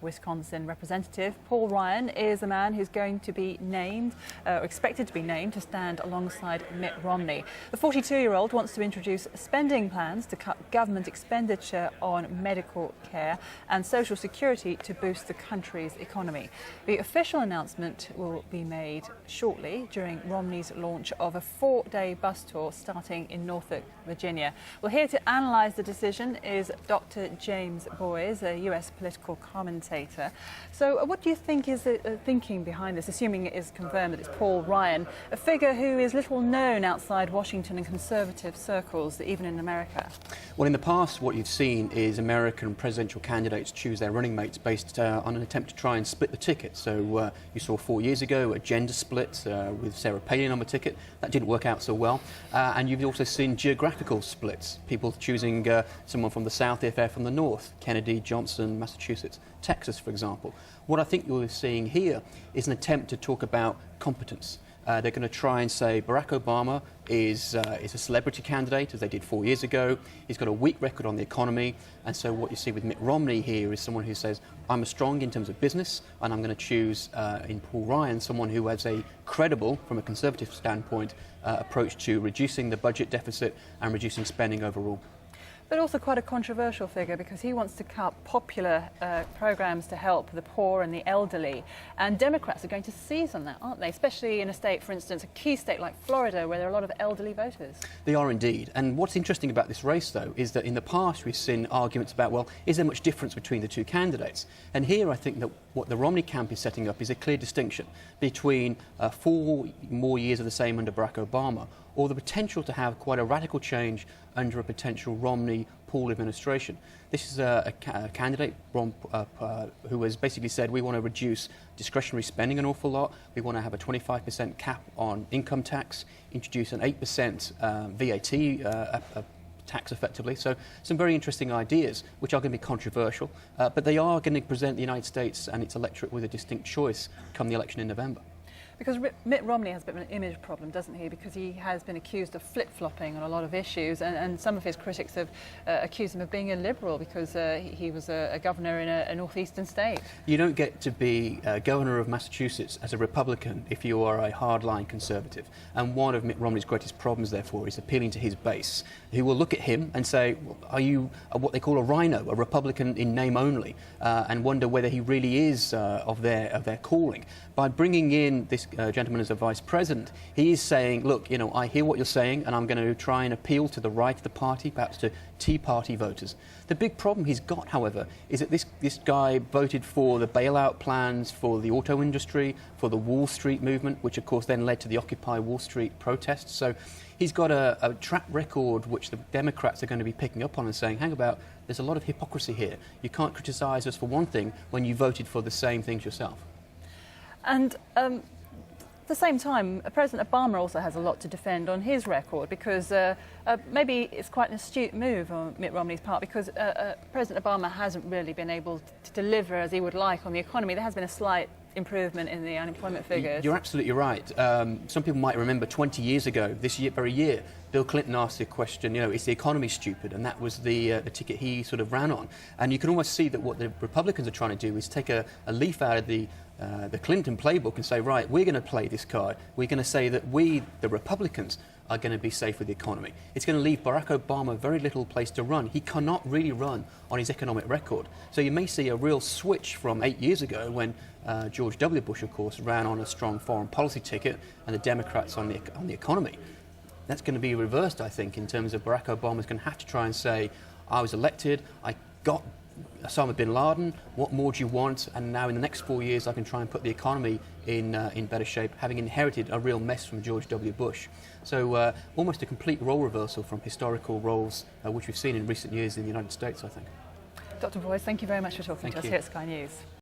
Wisconsin representative Paul Ryan is a man who's going to be named, or expected to be named, to stand alongside Mitt Romney. The 42-year-old wants to introduce spending plans to cut government expenditure on medical care and social security to boost the country's economy. The official announcement will be made shortly during Romney's launch of a 4-day bus tour starting in Norfolk, Virginia. Well, here to analyse the decision is Dr. James Boyes, a US political commentator. So what do you think is the thinking behind this, assuming it is confirmed that it's Paul Ryan, a figure who is little known outside Washington and conservative circles, even in America? Well, in the past, what you've seen is American presidential candidates choose their running mates based on an attempt to try and split the ticket. So you saw 4 years ago a gender split with Sarah Palin on the ticket. That didn't work out so well. And you've also seen geographical splits, people choosing someone from the South, if they're from the North, Kennedy, Johnson, Massachusetts, Texas, for example. What I think you're seeing here is an attempt to talk about competence. They're going to try and say Barack Obama is a celebrity candidate, as they did 4 years ago. He's got a weak record on the economy. And so what you see with Mitt Romney here is someone who says, I'm strong in terms of business, and I'm going to choose in Paul Ryan someone who has a credible, from a conservative standpoint, approach to reducing the budget deficit and reducing spending overall. But also quite a controversial figure, because he wants to cut popular programs to help the poor and the elderly. And Democrats are going to seize on that, aren't they? Especially in a state, for instance, a key state like Florida, where there are a lot of elderly voters. They are indeed. And what's interesting about this race, though, is that in the past we've seen arguments about, well, is there much difference between the two candidates? And here I think that what the Romney camp is setting up is a clear distinction between 4 more years of the same under Barack Obama, or the potential to have quite a radical change under a potential Romney-Paul administration. This is a candidate who has basically said we want to reduce discretionary spending an awful lot, we want to have a 25% cap on income tax, introduce an 8% VAT tax effectively. So some very interesting ideas which are going to be controversial, but they are going to present the United States and its electorate with a distinct choice come the election in November. Because Mitt Romney has a bit of an image problem, doesn't he? Because he has been accused of flip-flopping on a lot of issues, and some of his critics have accused him of being a liberal because he was a governor in a northeastern state. You don't get to be governor of Massachusetts as a Republican if you are a hardline conservative. And one of Mitt Romney's greatest problems, therefore, is appealing to his base, who will look at him and say, well, are you what they call a rhino, a Republican in name only, and wonder whether he really is of their calling. By bringing in this gentleman as a vice president, he is saying, look, you know, I hear what you're saying, and I'm going to try and appeal to the right of the party, perhaps to Tea Party voters. The big problem he's got, however, is that this guy voted for the bailout plans for the auto industry, for the Wall Street movement, which of course then led to the Occupy Wall Street protests. So he's got a track record which the Democrats are going to be picking up on and saying, hang about, there's a lot of hypocrisy here. You can't criticise us for one thing when you voted for the same things yourself. And at the same time, President Obama also has a lot to defend on his record, because maybe it's quite an astute move on Mitt Romney's part, because President Obama hasn't really been able to deliver as he would like on the economy. There has been a slight improvement in the unemployment figures. You're absolutely right. Some people might remember 20 years ago, this very year, Bill Clinton asked the question, you know, is the economy stupid? And that was the ticket he sort of ran on. And you can almost see that what the Republicans are trying to do is take a leaf out of the Clinton playbook and say, right, we're going to play this card. We're going to say that we, the Republicans, are going to be safe with the economy. It's going to leave Barack Obama very little place to run. He cannot really run on his economic record. So you may see a real switch from 8 years ago when George W. Bush, of course, ran on a strong foreign policy ticket, and the Democrats on the economy. That's going to be reversed, I think, in terms of Barack Obama's going to have to try and say, I was elected, I got Osama bin Laden, what more do you want? And now in the next 4 years I can try and put the economy in better shape, having inherited a real mess from George W. Bush. So almost a complete role reversal from historical roles which we've seen in recent years in the United States, I think. Dr. Boyes, thank you very much for talking to us here at Sky News.